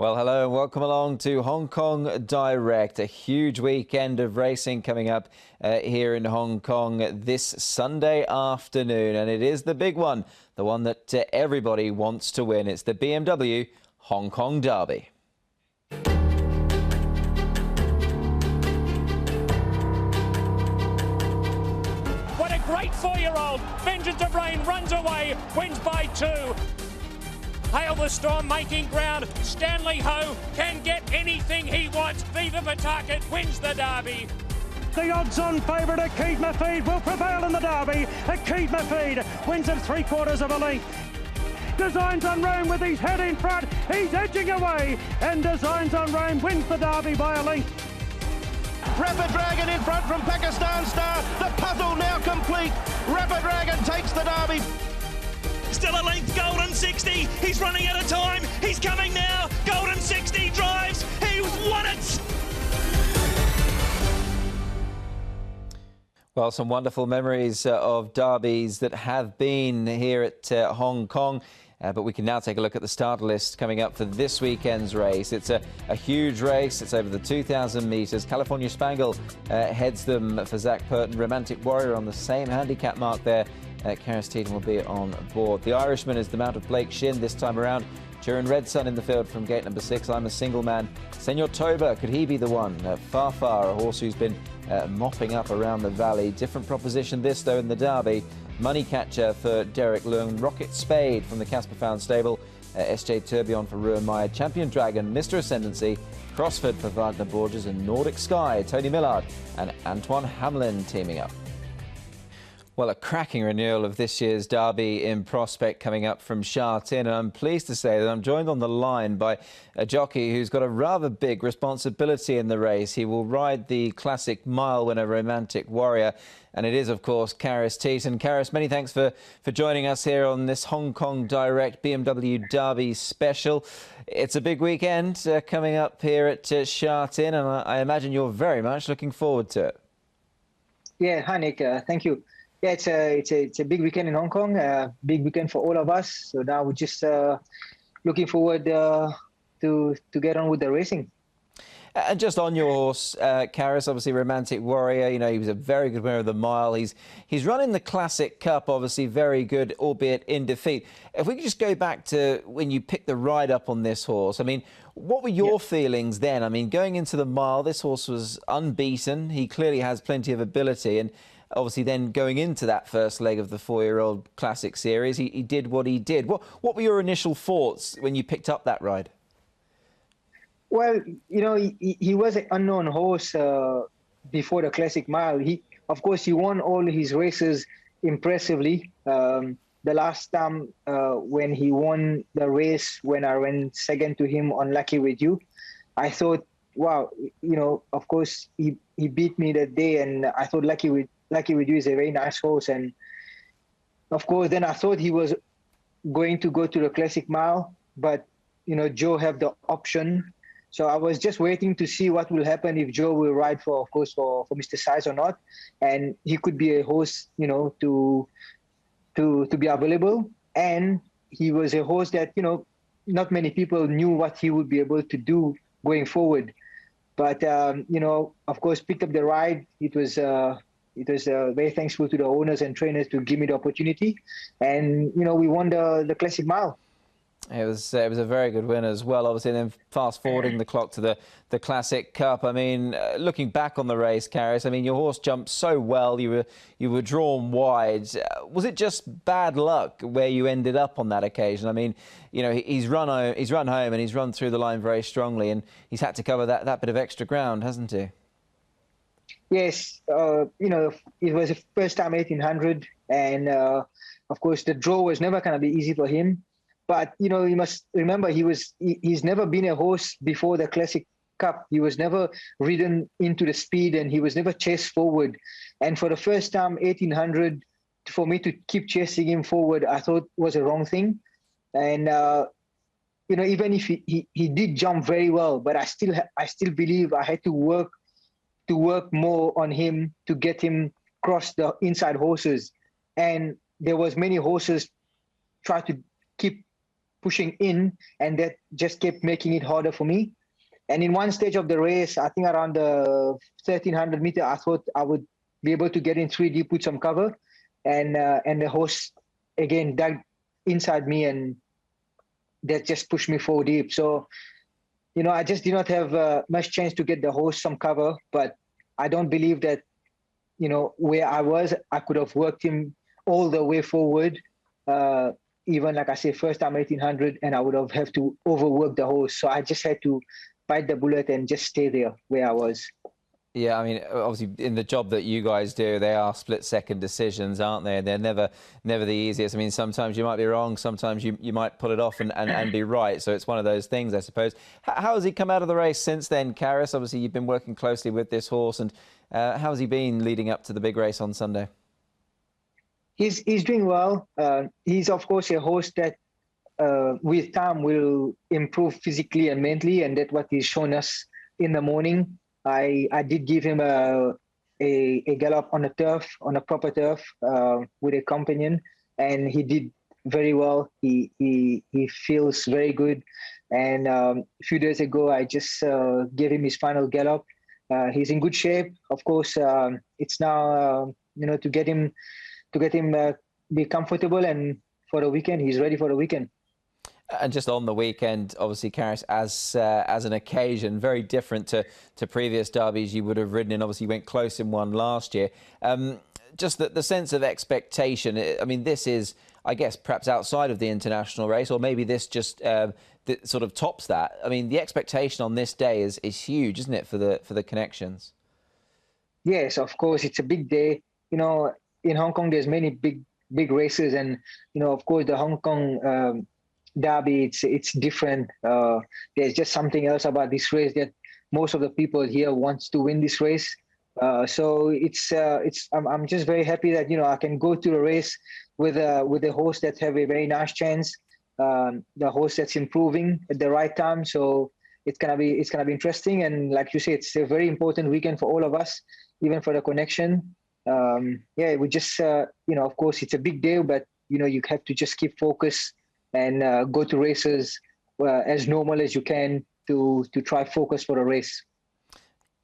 Well, hello and welcome along to Hong Kong Direct. A huge weekend of racing coming up here in Hong Kong this Sunday afternoon. And it is the big one, the one that everybody wants to win. It's the BMW Hong Kong Derby. What a great four-year-old. Vengeance of Rain runs away, wins by 2. Hail the Storm making ground. Stanley Ho can get anything he wants. Viva Pawtucket wins the Derby. The odds-on favourite, Akeet Mafeed, will prevail in the Derby. Akeet Mafeed wins at 3/4 of a length. Designs on Rome with his head in front. He's edging away, and Designs on Rome wins the Derby by a length. Rapid Dragon in front from Pakistan Star. The puzzle now complete. Rapid Dragon takes the Derby. Still a length, Golden 60. He's running out of time. He's coming now. Golden 60 drives. He's won it. Well, some wonderful memories of derbies that have been here at Hong Kong. But we can now take a look at the start list coming up for this weekend's race. It's a huge race. It's over the 2,000 metres. California Spangle heads them for Zach Purton. Romantic Warrior on the same handicap mark there. Karis Teetan will be on board. The Irishman is the mount of Blake Shin this time around. Turin Red Sun in the field from gate number 6. I'm a Single Man. Senor Toba, could he be the one? Far, a horse who's been mopping up around the valley. Different proposition this, though, in the Derby. Money Catcher for Derek Leung. Rocket Spade from the Casper Found stable. SJ Tourbillon for Ruan Meyer. Champion Dragon, Mr. Ascendancy. Crossford for Wagner Borges. And Nordic Sky, Tony Millard and Antoine Hamlin teaming up. Well, a cracking renewal of this year's Derby in prospect coming up from Sha Tin, and I'm pleased to say that I'm joined on the line by a jockey who's got a rather big responsibility in the race. He will ride the classic mile winner, Romantic Warrior, and it is, of course, Karis Teetan. Karis, many thanks for joining us here on this Hong Kong Direct BMW Derby special. It's a big weekend coming up here at Sha Tin, and I imagine you're very much looking forward to it. Yeah, hi Nick, thank you. Yeah, it's a big weekend in Hong Kong, big weekend for all of us. So now we're just looking forward to get on with the racing. And just on your horse, Karis, obviously Romantic Warrior, you know, he was a very good winner of the mile. He's running the Classic Cup, obviously very good, albeit in defeat. If we could just go back to when you picked the ride up on this horse, I mean, what were your feelings then? I mean, going into the mile, this horse was unbeaten. He clearly has plenty of ability, and obviously then going into that first leg of the four-year-old Classic Series, he did what he did. What were your initial thoughts when you picked up that ride? Well, you know, he was an unknown horse before the Classic Mile. Of course, he won all his races impressively. The last time when he won the race, when I went second to him on Lucky With You, I thought, wow, you know, of course, he beat me that day, and I thought Lucky With You is a very nice horse. And of course, then I thought he was going to go to the Classic Mile, but, you know, Joe have the option. So I was just waiting to see what will happen if Joe will ride for Mr. Size or not. And he could be a horse, you know, to be available. And he was a horse that, you know, not many people knew what he would be able to do going forward. But, you know, of course, picked up the ride. It was very thankful to the owners and trainers to give me the opportunity. And, you know, we won the Classic Mile. It was a very good win as well, obviously. And then fast forwarding the clock to the Classic Cup. I mean, looking back on the race, Karis, I mean, your horse jumped so well. You were drawn wide. Was it just bad luck where you ended up on that occasion? I mean, you know, he's run home and he's run through the line very strongly, and he's had to cover that bit of extra ground, hasn't he? Yes, you know, it was a first time 1800, and of course the draw was never going to be easy for him. But, you know, you must remember he's never been a horse before the Classic Cup. He was never ridden into the speed, and he was never chased forward. And for the first time, 1800, for me to keep chasing him forward, I thought was a wrong thing. And, you know, even if he did jump very well, but I still believe I had to work more on him to get him across the inside horses. And there was many horses try to keep pushing in, and that just kept making it harder for me. And in one stage of the race, I think around the 1300 meter, I thought I would be able to get in 3 deep with some cover, and the horse again dug inside me, and that just pushed me 4 deep. So, you know, I just did not have much chance to get the horse some cover, but I don't believe that, you know, where I was, I could have worked him all the way forward. Even like I say, first time 1800, and I would have to overwork the horse. So I just had to bite the bullet and just stay there where I was. Yeah, I mean, obviously, in the job that you guys do, they are split-second decisions, aren't they? They're never the easiest. I mean, sometimes you might be wrong, sometimes you might pull it off and be right. So it's one of those things, I suppose. How has he come out of the race since then, Karis? Obviously, you've been working closely with this horse, and how has he been leading up to the big race on Sunday? He's doing well. He's, of course, a horse that with time will improve physically and mentally, and that's what he's shown us in the morning. I did give him a gallop on a turf, on a proper turf, with a companion, and he did very well. He feels very good. And a few days ago, I just gave him his final gallop. He's in good shape. Of course, it's now you know, to get him be comfortable, and for the weekend, he's ready for the weekend. And just on the weekend, obviously, Karis, as an occasion, very different to previous derbies you would have ridden in. Obviously, you went close in one last year. Just the sense of expectation. I mean, this is, I guess, perhaps outside of the international race, or maybe this just sort of tops that. I mean, the expectation on this day is huge, isn't it, for the connections? Yes, of course, it's a big day. You know, in Hong Kong, there's many big races, and you know, of course, the Hong Kong Derby, it's different. There's just something else about this race that most of the people here wants to win this race. So I'm just very happy that, you know, I can go to the race with a horse that have a very nice chance, the horse that's improving at the right time. So it's gonna be interesting, and like you say, it's a very important weekend for all of us, even for the connection. Yeah, we just you know, of course, it's a big day, but you know, you have to just keep focused and go to races as normal as you can to try focus for a race.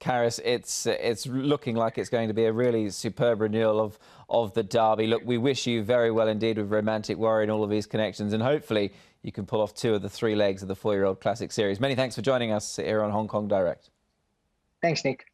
Karis, it's looking like it's going to be a really superb renewal of the Derby. Look, we wish you very well indeed with Romantic Warrior and all of these connections, and hopefully you can pull off 2 of the 3 legs of the 4-year-old Classic Series. Many thanks for joining us here on Hong Kong Direct. Thanks, Nick.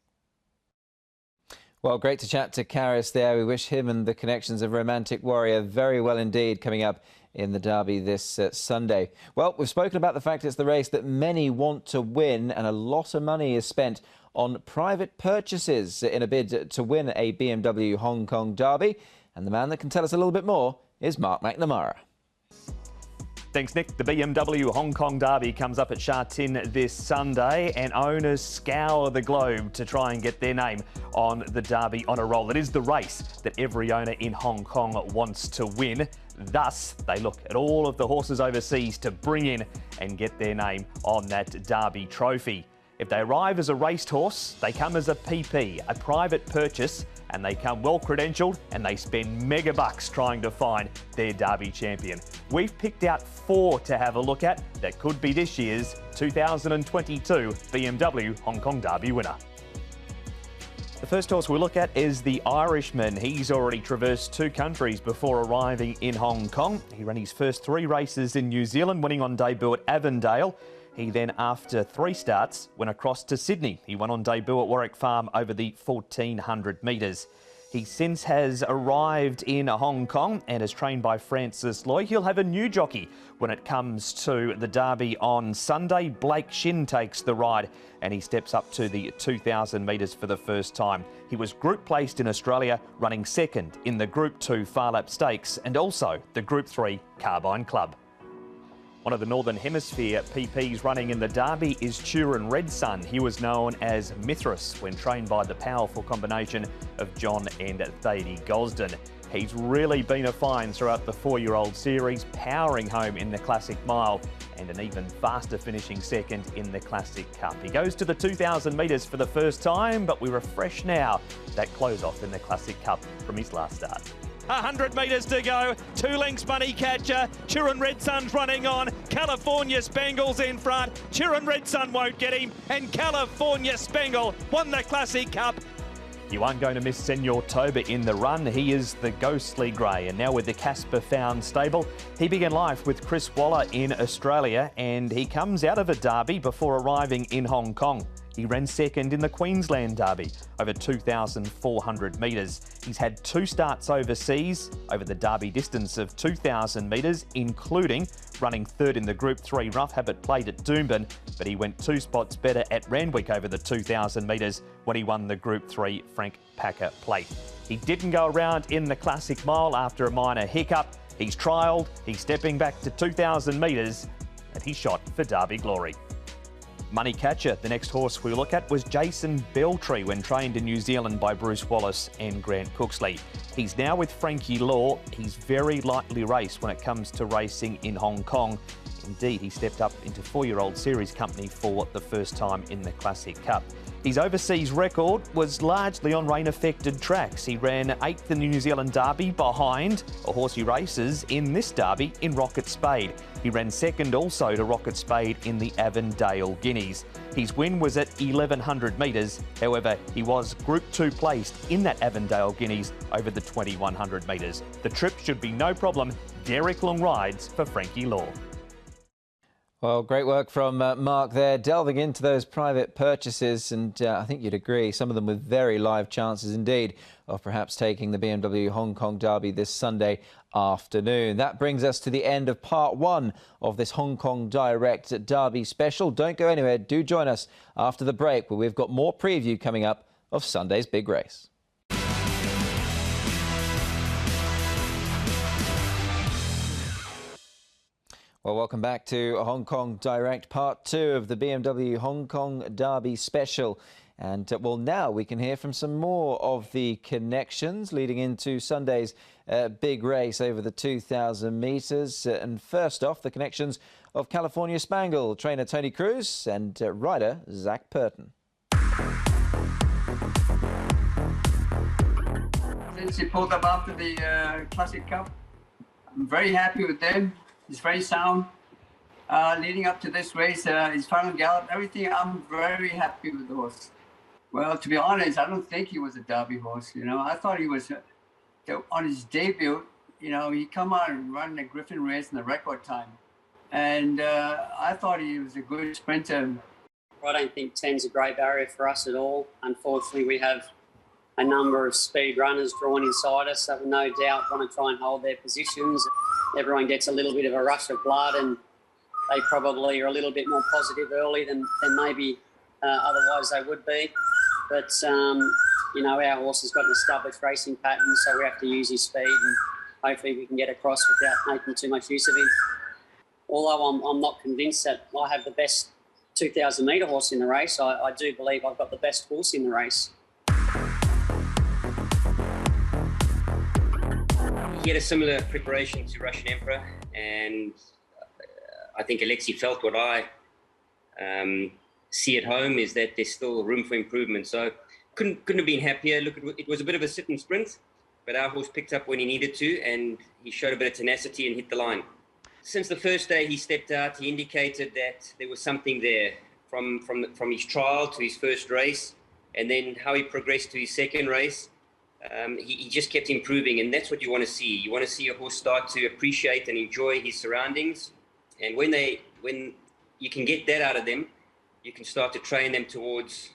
Well, great to chat to Karis there. We wish him and the connections of Romantic Warrior very well indeed coming up in the Derby this Sunday. Well, we've spoken about the fact it's the race that many want to win, and a lot of money is spent on private purchases in a bid to win a BMW Hong Kong Derby. And the man that can tell us a little bit more is Mark McNamara. Thanks, Nick. The BMW Hong Kong Derby comes up at Sha Tin this Sunday, and owners scour the globe to try and get their name on the Derby on a roll. It is the race that every owner in Hong Kong wants to win. Thus, they look at all of the horses overseas to bring in and get their name on that Derby trophy. If they arrive as a racehorse, they come as a PP, a private purchase, and they come well credentialed, and they spend mega bucks trying to find their Derby champion. We've picked out 4 to have a look at that could be this year's 2022 BMW Hong Kong Derby winner. The first horse we'll look at is the Irishman. He's already traversed 2 countries before arriving in Hong Kong. He ran his first 3 races in New Zealand, winning on debut at Avondale. He then, after 3 starts, went across to Sydney. He won on debut at Warwick Farm over the 1400 metres. He since has arrived in Hong Kong and is trained by Francis Loy. He'll have a new jockey when it comes to the Derby on Sunday. Blake Shin takes the ride and he steps up to the 2,000 metres for the first time. He was group placed in Australia, running second in the Group 2 Far Lap Stakes and also the Group 3 Carbine Club. One of the Northern Hemisphere PPs running in the Derby is Turin Red Sun. He was known as Mithras when trained by the powerful combination of John and Thady Gosden. He's really been a find throughout the 4-year-old series, powering home in the Classic Mile and an even faster finishing second in the Classic Cup. He goes to the 2,000 metres for the first time, but we refresh now that close off in the Classic Cup from his last start. 100 metres to go. 2 lengths Money Catcher. Chiron Red Sun's running on. California Spangle's in front. Chiron Red Sun won't get him. And California Spangle won the Classic Cup. You aren't going to miss Senor Toba in the run. He is the ghostly grey, and now with the Casper Found stable, he began life with Chris Waller in Australia, and he comes out of a Derby before arriving in Hong Kong. He ran second in the Queensland Derby, over 2,400 metres. He's had 2 starts overseas over the Derby distance of 2,000 metres, including running third in the Group 3 Rough Habit Plate at Doomben, but he went 2 spots better at Randwick over the 2,000 metres when he won the Group 3 Frank Packer Plate. He didn't go around in the Classic Mile after a minor hiccup. He's trialled, he's stepping back to 2,000 metres, and he shot for Derby glory. Money Catcher, the next horse we look at, was Jason Beltry when trained in New Zealand by Bruce Wallace and Grant Cooksley. He's now with Frankie Law. He's very lightly raced when it comes to racing in Hong Kong. Indeed, he stepped up into 4-year-old series company for the first time in the Classic Cup. His overseas record was largely on rain-affected tracks. He ran 8th in the New Zealand Derby behind a horse he races in this Derby in Rocket Spade. He ran second also to Rocket Spade in the Avondale Guineas. His win was at 1,100 metres. However, he was Group 2 placed in that Avondale Guineas over the 2,100 metres. The trip should be no problem. Derek Long rides for Frankie Law. Well, great work from Mark there, delving into those private purchases, and I think you'd agree, some of them with very live chances indeed of perhaps taking the BMW Hong Kong Derby this Sunday afternoon. That brings us to the end of part 1 of this Hong Kong Direct Derby special. Don't go anywhere, do join us after the break, where we've got more preview coming up of Sunday's big race. Well, welcome back to Hong Kong Direct, part 2 of the BMW Hong Kong Derby special. And well, now we can hear from some more of the connections leading into Sunday's big race over the 2,000 metres. And first off, the connections of California Spangle, trainer Tony Cruz and rider Zach Purton. Since he pulled up after the Classic Cup, I'm very happy with them. He's very sound. Leading up to this race, his final gallop, everything, I'm very happy with the horse. Well, to be honest, I don't think he was a Derby horse, you know. I thought he was, on his debut, you know, he come out and run the Griffin race in the record time. And I thought he was a good sprinter. I don't think 10's a great barrier for us at all. Unfortunately, we have a number of speed runners drawn inside us that will no doubt want to try and hold their positions. Everyone gets a little bit of a rush of blood and they probably are a little bit more positive early than maybe otherwise they would be. But, you know, our horse has got an established racing pattern, so we have to use his speed and hopefully we can get across without making too much use of him. Although I'm not convinced that I have the best 2,000 metre horse in the race, I do believe I've got the best horse in the race. He had a similar preparation to Russian Emperor, and I think Alexei felt what I see at home is that there's still room for improvement. So couldn't have been happier. Look, it was a bit of a sit and sprint, but our horse picked up when he needed to, and he showed a bit of tenacity and hit the line. Since the first day he stepped out, he indicated that there was something there from his trial to his first race, and then how he progressed to his second race. He just kept improving, and that's what you want to see. You want to see a horse start to appreciate and enjoy his surroundings, and when you can get that out of them, you can start to train them towards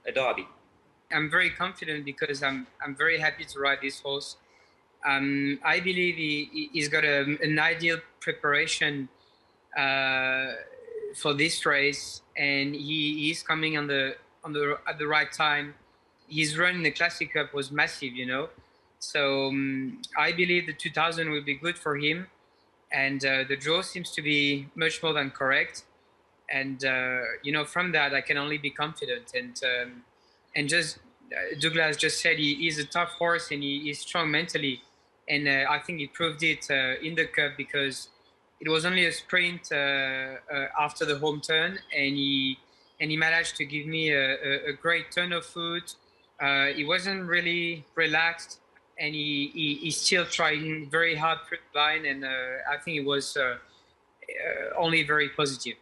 a derby. I'm very confident because I'm very happy to ride this horse. I believe he's got an ideal preparation for this race, and he is coming at the right time. His run in the Classic Cup was massive, you know. So I believe the 2,000 will be good for him. And the draw seems to be much more than correct. And, you know, from that, I can only be confident. And just Douglas just said he is a tough horse and he is strong mentally. And I think he proved it in the Cup because it was only a sprint after the home turn. And he managed to give me a great turn of foot. He wasn't really relaxed, and he's still trying very hard for the line, and I think it was only very positive.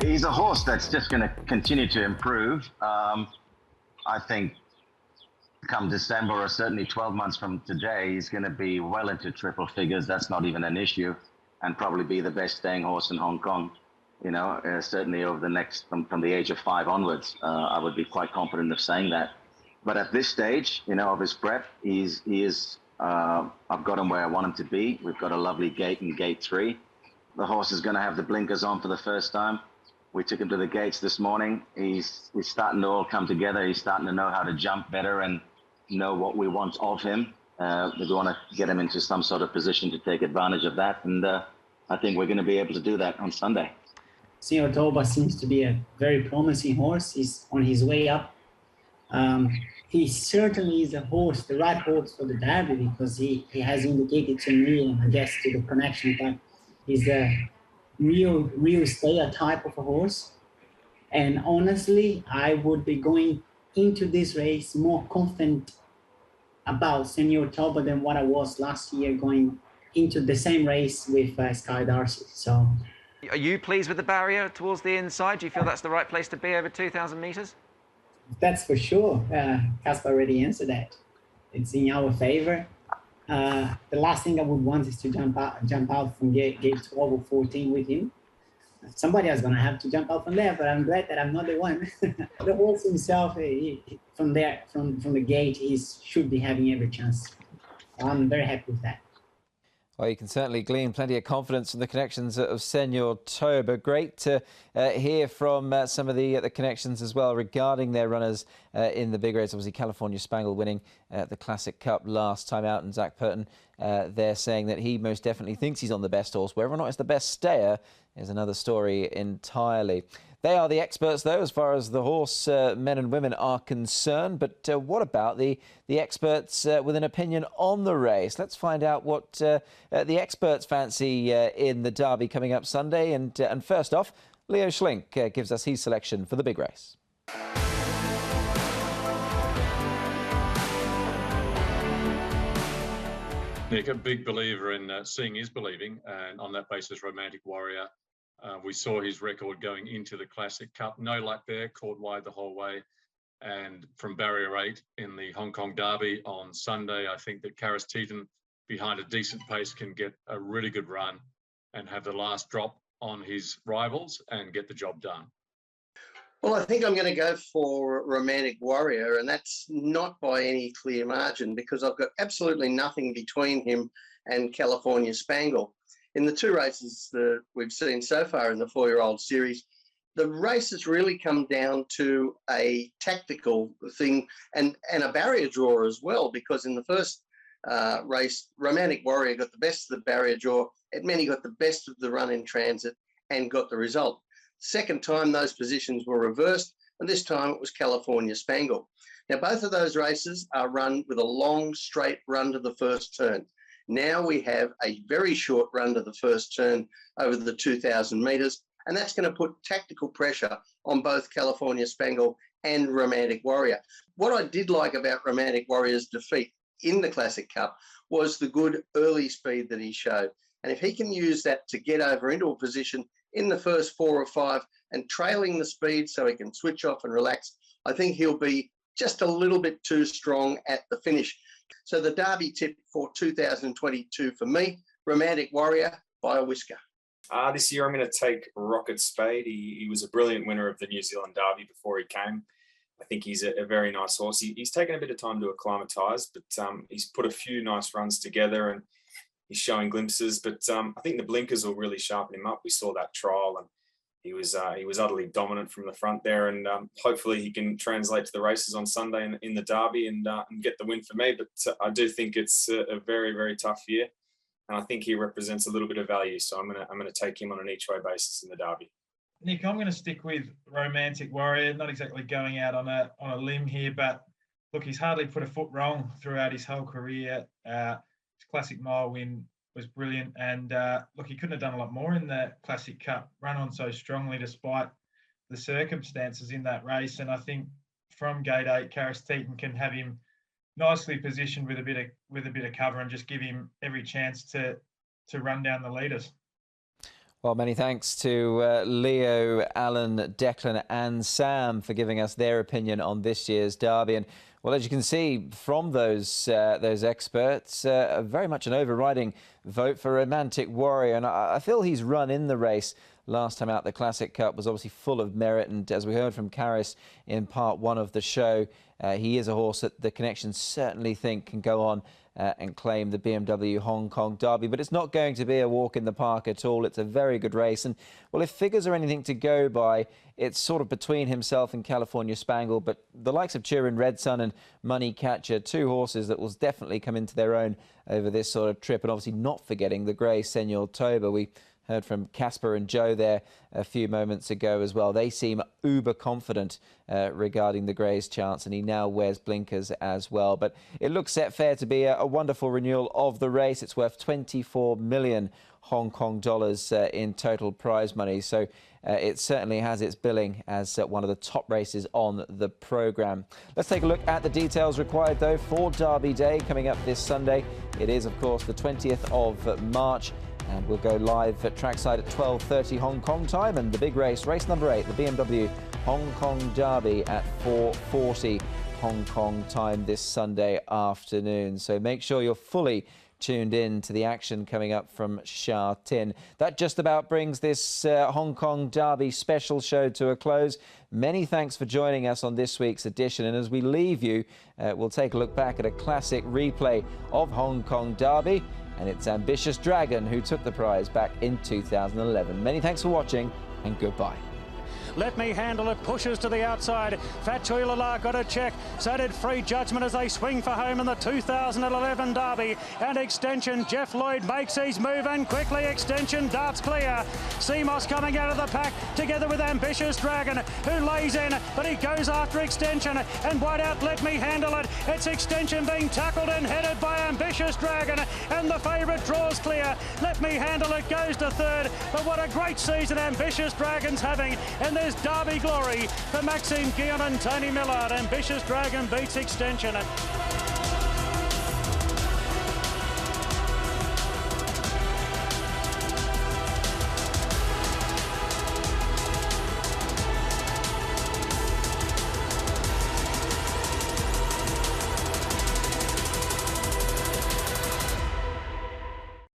He's a horse that's just going to continue to improve. I think come December, or certainly 12 months from today, he's going to be well into triple figures. That's not even an issue, and probably be the best staying horse in Hong Kong. You know, certainly over the next, from the age of 5 onwards, I would be quite confident of saying that. But at this stage, you know, of his prep, he is, I've got him where I want him to be. We've got a lovely gate in gate 3. The horse is going to have the blinkers on for the first time. We took him to the gates this morning. He's starting to all come together. He's starting to know how to jump better and know what we want of him. We want to get him into some sort of position to take advantage of that. And I think we're going to be able to do that on Sunday. Senor Toba seems to be a very promising horse. He's on his way up. He certainly is a horse, the right horse for the Derby, because he has indicated to me, and I guess to the connection, that he's a real stayer type of a horse. And honestly, I would be going into this race more confident about Senor Toba than what I was last year going into the same race with Sky Darcy. So, are you pleased with the barrier towards the inside? Do you feel that's the right place to be over 2,000 metres? That's for sure. Casper already answered that. It's in our favour. The last thing I would want is to jump out from gate 12 or 14 with him. Somebody else going to have to jump out from there, but I'm glad that I'm not the one. The horse himself, from the gate, he should be having every chance. I'm very happy with that. Well, you can certainly glean plenty of confidence from the connections of Senor Toba. Great to hear from some of the connections as well regarding their runners in the big race. Obviously, California Spangle winning the Classic Cup last time out, and Zach Purton there saying that he most definitely thinks he's on the best horse. Whether or not it's the best stayer is another story entirely. They are the experts, though, as far as the horse men and women are concerned. But what about the experts with an opinion on the race? Let's find out what the experts fancy in the Derby coming up Sunday. And first off, Leo Schlink gives us his selection for the big race. Nick, a big believer in seeing is believing, and on that basis, Romantic Warrior. We saw his record going into the Classic Cup. No luck there, caught wide the whole way. And from barrier 8 in the Hong Kong Derby on Sunday, I think that Karis Teetan, behind a decent pace, can get a really good run and have the last drop on his rivals and get the job done. Well, I think I'm going to go for Romantic Warrior, and that's not by any clear margin, because I've got absolutely nothing between him and California Spangle. In the 2 races that we've seen so far in the 4-year-old series, the races really come down to a tactical thing and a barrier draw as well, because in the first race, Romantic Warrior got the best of the barrier draw. Edmeni got the best of the run in transit and got the result. Second time, those positions were reversed, and this time it was California Spangle. Now, both of those races are run with a long, straight run to the first turn. Now we have a very short run to the first turn over the 2,000 metres, and that's going to put tactical pressure on both California Spangle and Romantic Warrior. What I did like about Romantic Warrior's defeat in the Classic Cup was the good early speed that he showed. And if he can use that to get over into a position in the first 4 or 5 and trailing the speed so he can switch off and relax, I think he'll be just a little bit too strong at the finish. So the Derby tip for 2022 for me, Romantic Warrior by a whisker. This year I'm going to take Rocket Spade. He was a brilliant winner of the New Zealand Derby before he came. I think he's a very nice horse. He's taken a bit of time to acclimatise, but he's put a few nice runs together and he's showing glimpses. But I think the blinkers will really sharpen him up. We saw that trial and he was utterly dominant from the front there, and hopefully he can translate to the races on Sunday in the Derby and get the win for me. But I do think it's a very, very tough year, and I think he represents a little bit of value. So I'm gonna take him on an each-way basis in the Derby. Nick, I'm going to stick with Romantic Warrior. Not exactly going out on a limb here, but look, he's hardly put a foot wrong throughout his whole career. His Classic Mile win was brilliant, and look, he couldn't have done a lot more in the Classic Cup. Run on so strongly despite the circumstances in that race, and I think from gate 8, Karis Teetan can have him nicely positioned with a bit of cover and just give him every chance to run down the leaders. Well, many thanks to Leo, Alan, Declan and Sam for giving us their opinion on this year's Derby. And, well, as you can see from those experts, very much an overriding vote for Romantic Warrior. And I feel he's run in the race last time out. The Classic Cup was obviously full of merit. And as we heard from Karis in part 1 of the show, he is a horse that the connections certainly think can go on and claim the BMW Hong Kong Derby. But it's not going to be a walk in the park at all. It's a very good race. And, well, if figures are anything to go by, it's sort of between himself and California Spangle. But the likes of Turin Red Sun and Money Catcher, 2 horses that will definitely come into their own over this sort of trip. And obviously not forgetting the grey Senor Toba. We heard from Casper and Joe there a few moments ago as well. They seem uber confident regarding the Grey's chance, and he now wears blinkers as well. But it looks set fair to be a wonderful renewal of the race. It's worth 24 million Hong Kong dollars in total prize money. So it certainly has its billing as one of the top races on the programme. Let's take a look at the details required, though, for Derby Day coming up this Sunday. It is, of course, the 20th of March. And we'll go live at trackside at 12:30 Hong Kong time. And the big race, race number 8, the BMW Hong Kong Derby at 4:40 Hong Kong time this Sunday afternoon. So make sure you're fully tuned in to the action coming up from Sha Tin. That just about brings this Hong Kong Derby special show to a close. Many thanks for joining us on this week's edition. And as we leave you, we'll take a look back at a classic replay of Hong Kong Derby. And it's Ambitious Dragon who took the prize back in 2011. Many thanks for watching and goodbye. Let Me Handle It pushes to the outside. Fatuilala got a check. So did Free Judgment as they swing for home in the 2011 Derby. And Extension, Jeff Lloyd makes his move and quickly Extension darts clear. Seamos coming out of the pack together with Ambitious Dragon, who lays in, but he goes after Extension and wide out Let Me Handle It. It's Extension being tackled and headed by Ambitious Dragon, and the favourite draws clear. Let Me Handle It goes to 3rd, but what a great season Ambitious Dragon's having. And there's Derby glory for Maxime Guillon and Tony Millard. Ambitious Dragon beats Extension.